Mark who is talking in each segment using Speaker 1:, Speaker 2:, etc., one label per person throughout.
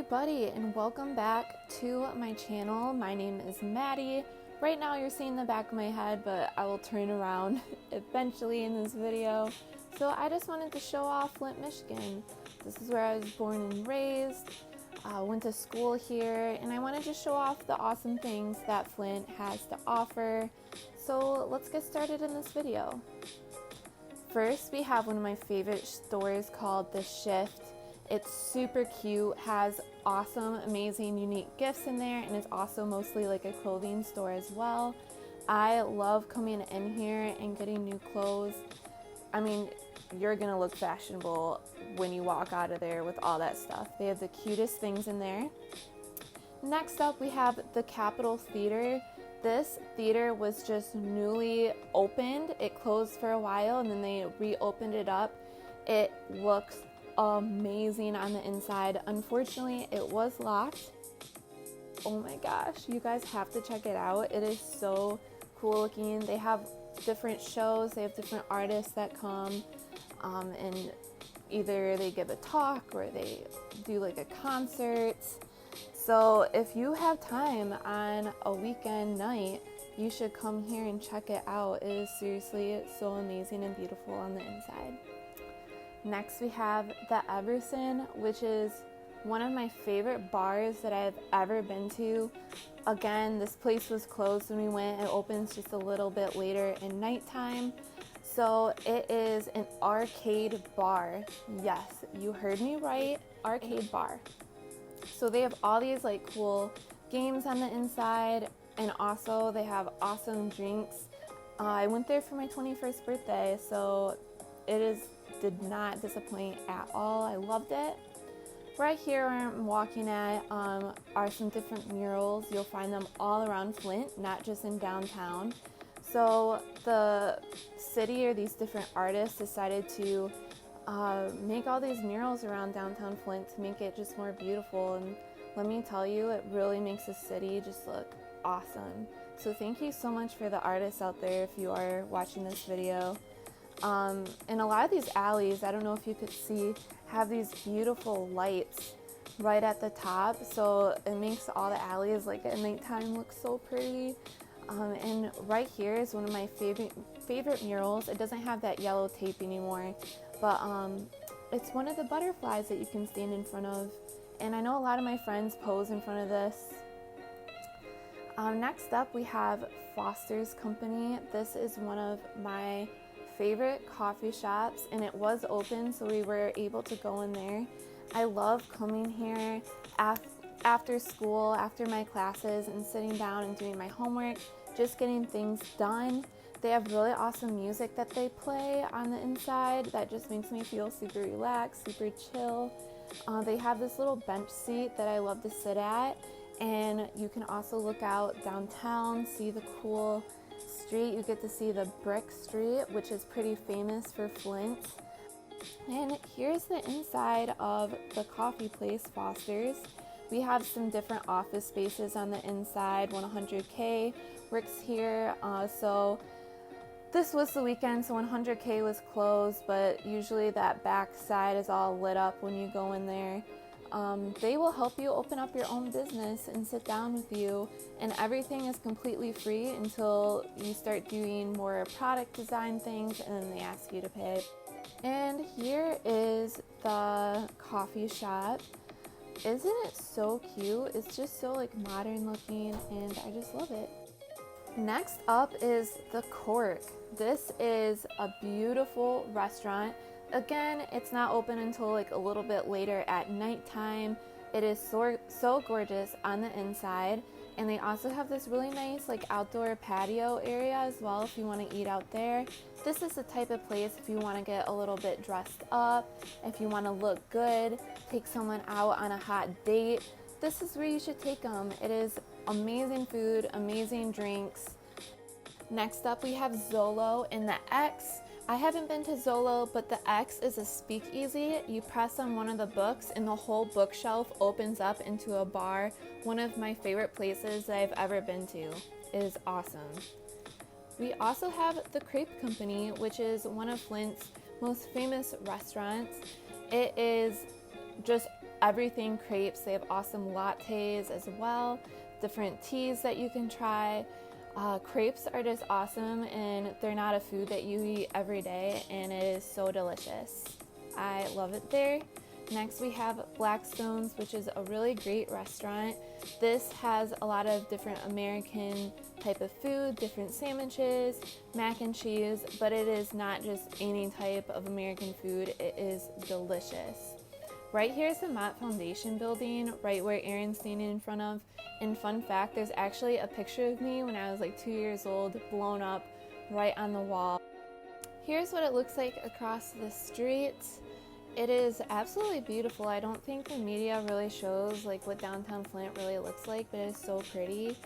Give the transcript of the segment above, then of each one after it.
Speaker 1: everybody, and welcome back to my channel. My name is Maddie. Right now you're seeing the back of my head, but I will turn around eventually in this video. So I just wanted to show off Flint, Michigan. This is where I was born and raised. Went to school here, and I wanted to show off the awesome things that Flint has to offer. So let's get started in this video. First, we have one of my favorite stores called The Shift. It's super cute, has awesome, amazing, unique gifts in there, and it's also mostly like a clothing store as well. I love coming in here and getting new clothes. I mean, you're gonna look fashionable when you walk out of there with all that stuff. They have the cutest things in there. Next up, we have the Capitol Theater. This theater was just newly opened. It closed for a while and then they reopened it up. It looks amazing on the inside. Unfortunately, it was locked. Oh my gosh, you guys have to check it out. It is so cool looking. They have different shows, they have different artists that come and either they give a talk or they do like a concert. So if you have time on a weekend night, you should come here and check it out. It is seriously so amazing and beautiful on the inside. Next, we have the Everson, which is one of my favorite bars that I've ever been to. Again, this place was closed when we went. It opens just a little bit later in nighttime. So it is an arcade bar. Yes, you heard me right, arcade bar. So they have all these like cool games on the inside, and also they have awesome drinks. I went there for my 21st birthday, so did not disappoint at all. I loved it. Right here where I'm walking at are some different murals. You'll find them all around Flint, not just in downtown. So the city or these different artists decided to make all these murals around downtown Flint to make it just more beautiful. And let me tell you, it really makes the city just look awesome. So thank you so much for the artists out there if you are watching this video. And a lot of these alleys, I don't know if you could see, have these beautiful lights right at the top, so it makes all the alleys like at nighttime look so pretty. And right here is one of my favorite murals. It doesn't have that yellow tape anymore, but it's one of the butterflies that you can stand in front of, and I know a lot of my friends pose in front of this. Next up, we have Foster's Company. This is one of my favorite coffee shops, and it was open, so we were able to go in there. I love coming here after school, after my classes, and sitting down and doing my homework, just getting things done. They have really awesome music that they play on the inside that just makes me feel super relaxed, super chill. They have this little bench seat that I love to sit at, and you can also look out downtown, see the cool street. You get to see the brick street, which is pretty famous for Flint. And here's the inside of the coffee place, Foster's. We have some different office spaces on the inside. 100K works here. So this was the weekend, so 100K was closed, but usually that back side is all lit up when you go in there. They will help you open up your own business and sit down with you, and everything is completely free until you start doing more product design things, and then they ask you to pay. And here is the coffee shop. Isn't it so cute? It's just so like modern looking, and I just love it. Next up is the Cork. This is a beautiful restaurant. Again, it's not open until like a little bit later at nighttime. It is so gorgeous on the inside, and they also have this really nice like outdoor patio area as well if you want to eat out there. This is the type of place if you want to get a little bit dressed up, if you want to look good, take someone out on a hot date. This is where you should take them. It is amazing food, amazing drinks. Next up, we have Zolo in the X. I haven't been to Zolo, but the X is a speakeasy. You press on one of the books and the whole bookshelf opens up into a bar. One of my favorite places that I've ever been to. It is awesome. We also have the Crepe Company, which is one of Flint's most famous restaurants. It is just everything crepes. They have awesome lattes as well, different teas that you can try. Crepes are just awesome, and they're not a food that you eat every day, and it is so delicious. I love it there. Next we have Blackstone's, which is a really great restaurant. This has a lot of different American type of food, different sandwiches, mac and cheese, but it is not just any type of American food. It is delicious. Right here is the Mott Foundation building, right where Aaron's standing in front of. And fun fact, there's actually a picture of me when I was like 2 years old, blown up right on the wall. Here's what it looks like across the street. It is absolutely beautiful. I don't think the media really shows like what downtown Flint really looks like, but it is so pretty.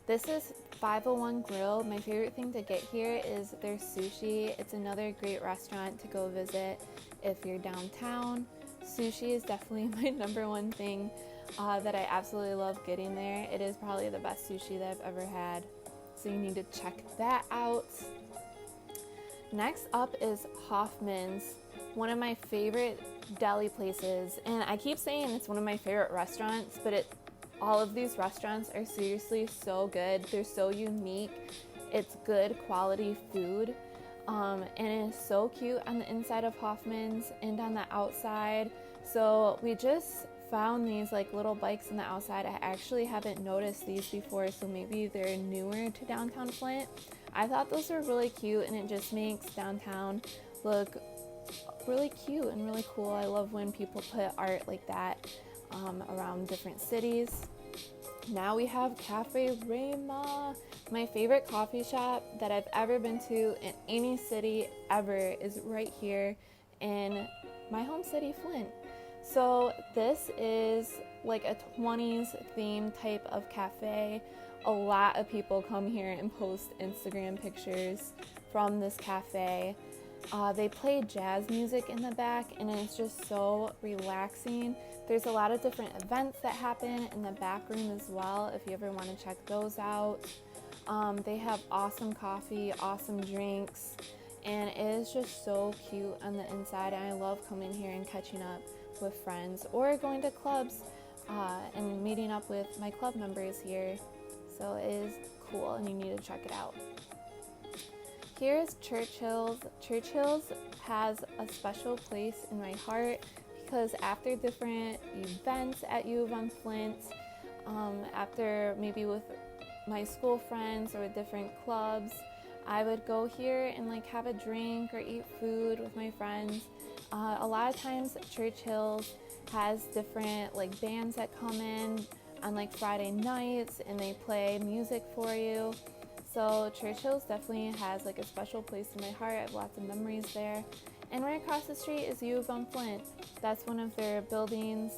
Speaker 1: This is 501 Grill. My favorite thing to get here is their sushi. It's another great restaurant to go visit if you're downtown. Sushi is definitely my number one thing that I absolutely love getting there. It is probably the best sushi that I've ever had, so you need to check that out. Next up is Hoffman's, one of my favorite deli places, and I keep saying it's one of my favorite restaurants, but all of these restaurants are seriously so good. They're so unique. It's good quality food. And it is so cute on the inside of Hoffman's and on the outside. So we just found these like little bikes on the outside. I actually haven't noticed these before, so maybe they're newer to downtown Flint. I thought those were really cute, and it just makes downtown look really cute and really cool. I love when people put art like that around different cities. Now we have Cafe Rema. My favorite coffee shop that I've ever been to in any city ever is right here in my home city, Flint. So this is like a 20s theme type of cafe. A lot of people come here and post Instagram pictures from this cafe. They play jazz music in the back, and it's just so relaxing. There's a lot of different events that happen in the back room as well, if you ever want to check those out. They have awesome coffee, awesome drinks, and it is just so cute on the inside. And I love coming here and catching up with friends or going to clubs and meeting up with my club members here. So it is cool, and you need to check it out. Here's Churchill's. Churchill's has a special place in my heart because after different events at U of M Flint, after maybe with my school friends or with different clubs, I would go here and like have a drink or eat food with my friends. A lot of times Churchill's has different like bands that come in on like Friday nights, and they play music for you. So Churchill's definitely has like a special place in my heart. I have lots of memories there. And right across the street is U of M Flint. That's one of their buildings.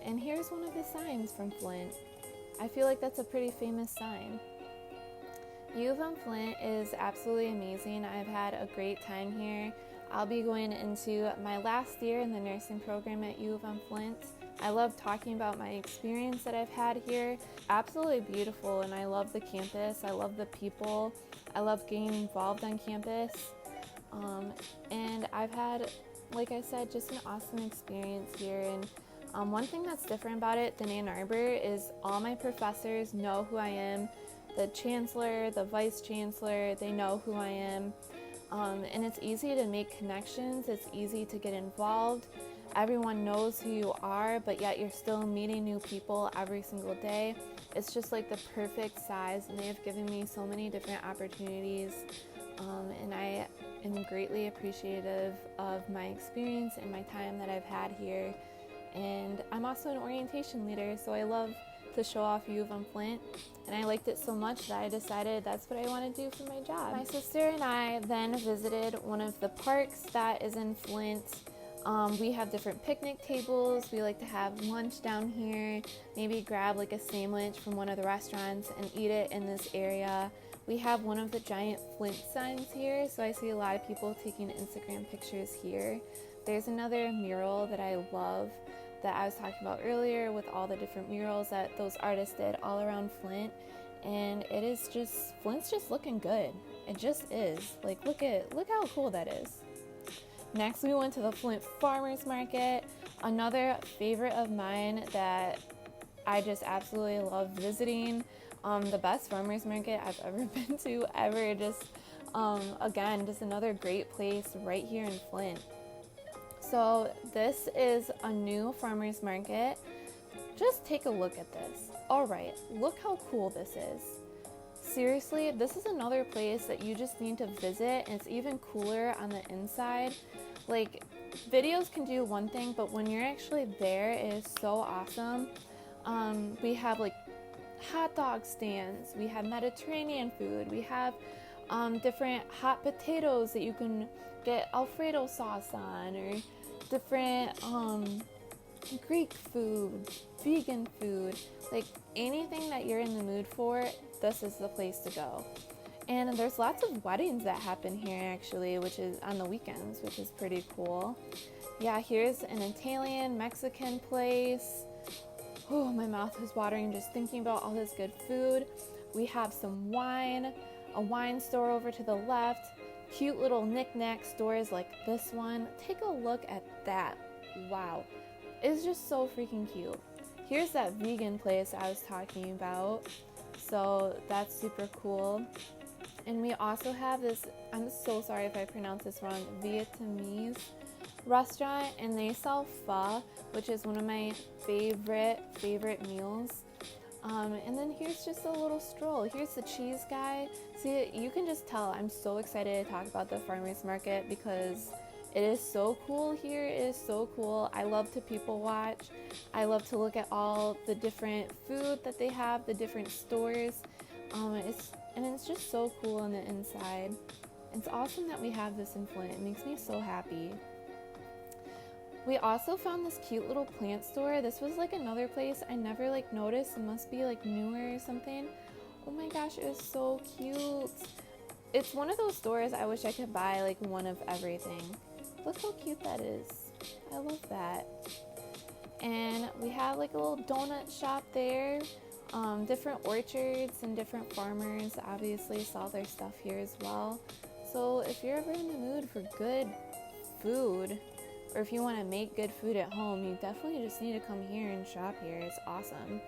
Speaker 1: And here's one of the signs from Flint. I feel like that's a pretty famous sign. U of M Flint is absolutely amazing. I've had a great time here. I'll be going into my last year in the nursing program at U of M Flint. I love talking about my experience that I've had here. Absolutely beautiful, and I love the campus. I love the people. I love getting involved on campus. And I've had, like I said, just an awesome experience here. And one thing that's different about it than Ann Arbor is all my professors know who I am. The chancellor, the vice chancellor, they know who I am. And it's easy to make connections. It's easy to get involved. Everyone knows who you are, but yet you're still meeting new people every single day. It's just like the perfect size, and they have given me so many different opportunities. And I am greatly appreciative of my experience and my time that I've had here. And I'm also an orientation leader, so I love to show off U of M Flint, and I liked it so much that I decided that's what I want to do for my job. My sister and I then visited one of the parks that is in Flint. We have different picnic tables. We like to have lunch down here, maybe grab like a sandwich from one of the restaurants and eat it in this area. We have one of the giant Flint signs here, so I see a lot of people taking Instagram pictures here. There's another mural that I love that I was talking about earlier with all the different murals that those artists did all around Flint, and it is just, Flint's just looking good. It just is. Like, look how cool that is. Next, we went to the Flint Farmers Market, another favorite of mine that I just absolutely love visiting. The best farmers market I've ever been to ever. Just again, just another great place right here in Flint. So this is a new farmers market. Just take a look at this. All right, look how cool this is. Seriously, this is another place that you just need to visit, and it's even cooler on the inside. Like, videos can do one thing, but when you're actually there, it is so awesome. We have like hot dog stands, we have Mediterranean food, we have different hot potatoes that you can get Alfredo sauce on, or different Greek food, vegan food, like anything that you're in the mood for, this is the place to go. And there's lots of weddings that happen here actually, which is on the weekends, which is pretty cool. Yeah, here's an Italian, Mexican place. Oh, my mouth is watering just thinking about all this good food. We have some wine, a wine store over to the left, cute little knick-knack stores like this one. Take a look at that. Wow, it's just so freaking cute. Here's that vegan place I was talking about. So that's super cool. And we also have this, I'm so sorry if I pronounce this wrong, Vietnamese restaurant, and they sell pho, which is one of my favorite meals. And then here's just a little stroll. Here's the cheese guy. See, you can just tell I'm so excited to talk about the farmers market because it is so cool here. It is so cool. I love to people watch. I love to look at all the different food that they have, the different stores. It's just so cool on the inside. It's awesome that we have this in Flint. It makes me so happy. We also found this cute little plant store. This was like another place I never like noticed. It must be like newer or something. Oh my gosh, it was so cute. It's one of those stores I wish I could buy like one of everything. Look how cute that is. I love that. And we have like a little donut shop there. Different orchards and different farmers obviously sell their stuff here as well. So if you're ever in the mood for good food, or if you want to make good food at home, you definitely just need to come here and shop here. It's awesome.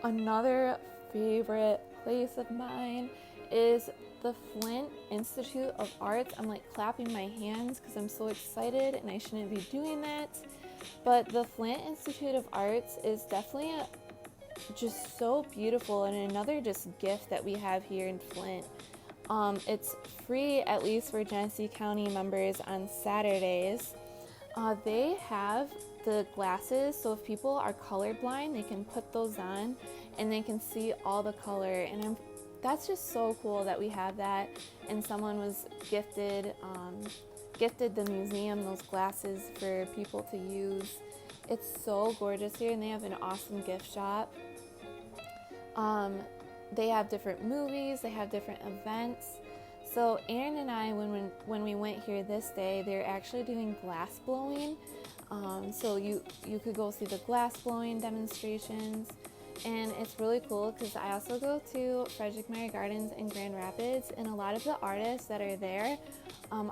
Speaker 1: Another favorite place of mine is the Flint Institute of Arts. I'm like clapping my hands because I'm so excited and I shouldn't be doing that. But the Flint Institute of Arts is definitely just so beautiful, and another just gift that we have here in Flint. It's free, at least for Genesee County members, on Saturdays. They have the glasses, so if people are colorblind, they can put those on and they can see all the color. And that's just so cool that we have that. And someone was gifted the museum those glasses for people to use. It's so gorgeous here, and they have an awesome gift shop. They have different movies, they have different events. So Aaron and I, when we went here this day, they're actually doing glass blowing. So you could go see the glass blowing demonstrations, and it's really cool because I also go to Frederick Meyer Gardens in Grand Rapids, and a lot of the artists that are there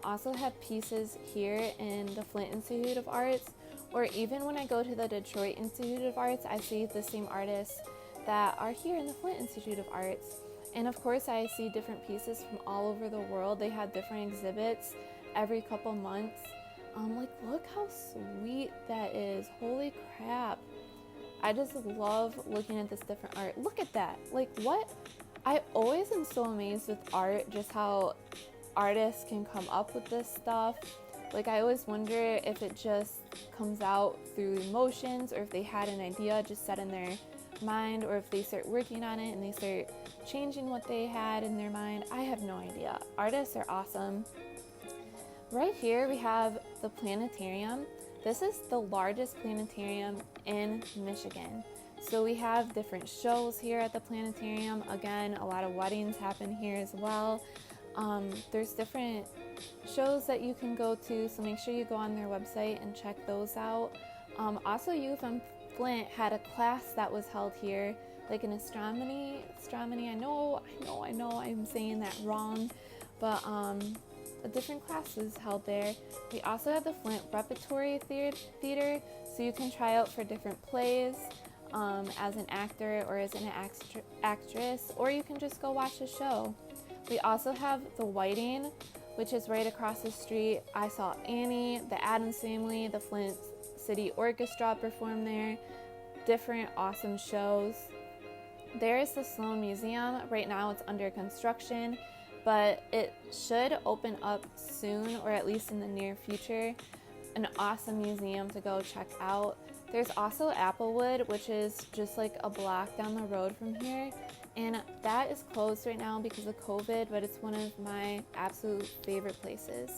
Speaker 1: also have pieces here in the Flint Institute of Arts, or even when I go to the Detroit Institute of Arts, I see the same artists that are here in the Flint Institute of Arts. And of course I see different pieces from all over the world. They have different exhibits every couple months. Like, look how sweet that is. Holy crap. I just love looking at this different art. Look at that. Like, what? I always am so amazed with art, just how artists can come up with this stuff. Like, I always wonder if it just comes out through emotions, or if they had an idea just set in their mind, or if they start working on it and they start changing what they had in their mind. I have no idea. Artists are awesome. Right here we have the planetarium. This is the largest planetarium in Michigan. So we have different shows here at the planetarium. Again, a lot of weddings happen here as well. There's different shows that you can go to, so make sure you go on their website and check those out. Also, Youth on Flint had a class that was held here, like an astronomy. I know I'm saying that wrong, but different classes held there. We also have the Flint Repertory Theater, so you can try out for different plays as an actor or as an actress, or you can just go watch a show. We also have the Whiting, which is right across the street. I saw Annie, the Addams Family, the Flint City Orchestra perform there. Different awesome shows. There is the Sloan Museum. Right now it's under construction, but it should open up soon, or at least in the near future. An awesome museum to go check out. There's also Applewood, which is just like a block down the road from here, and that is closed right now because of COVID, but it's one of my absolute favorite places.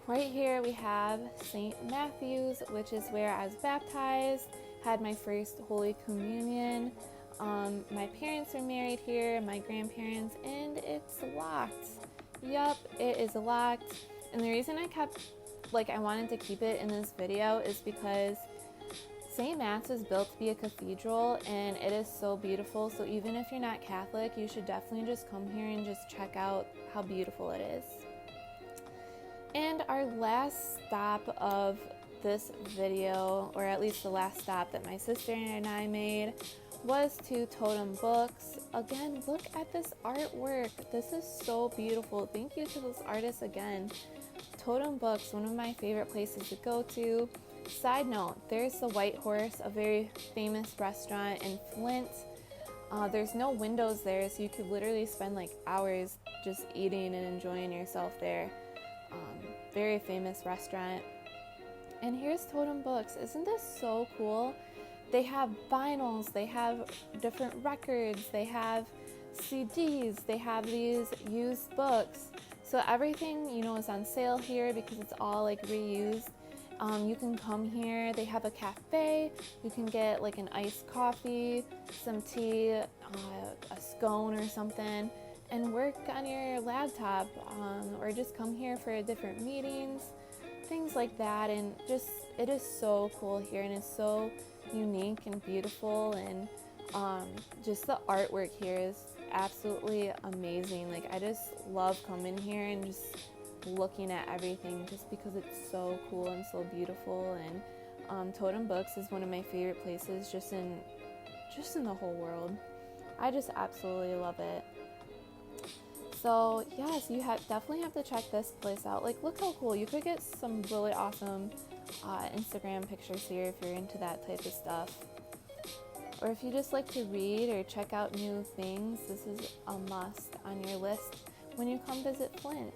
Speaker 1: Right here we have St. Matthew's, which is where I was baptized, had my first Holy Communion. My parents are married here, my grandparents, and it's locked. Yup, it is locked. And the reason I wanted to keep it in this video is because St. Matt's was built to be a cathedral, and it is so beautiful. So even if you're not Catholic, you should definitely just come here and just check out how beautiful it is. And our last stop of this video, or at least the last stop that my sister and I made, was to Totem Books. Again, look at this artwork. This is so beautiful. Thank you to those artists again. Totem Books, one of my favorite places to go to. Side note, there's the White Horse, a very famous restaurant in Flint. There's no windows there, so you could literally spend like hours just eating and enjoying yourself there. Very famous restaurant. And here's Totem Books. Isn't this so cool? They have vinyls, they have different records, they have CDs, they have these used books. So everything, is on sale here because it's all like reused. You can come here. They have a cafe. You can get like an iced coffee, some tea, a scone or something, and work on your laptop, or just come here for different meetings, things like that. And just, it is so cool here, and it's so unique and beautiful, and just the artwork here is absolutely amazing. Like, I just love coming here and just looking at everything just because it's so cool and so beautiful. And Totem Books is one of my favorite places just in the whole world. I just absolutely love it. So yes, you definitely have to check this place out. Like, look how cool. You could get some really awesome Instagram pictures here if you're into that type of stuff. Or if you just like to read or check out new things, this is a must on your list when you come visit Flint.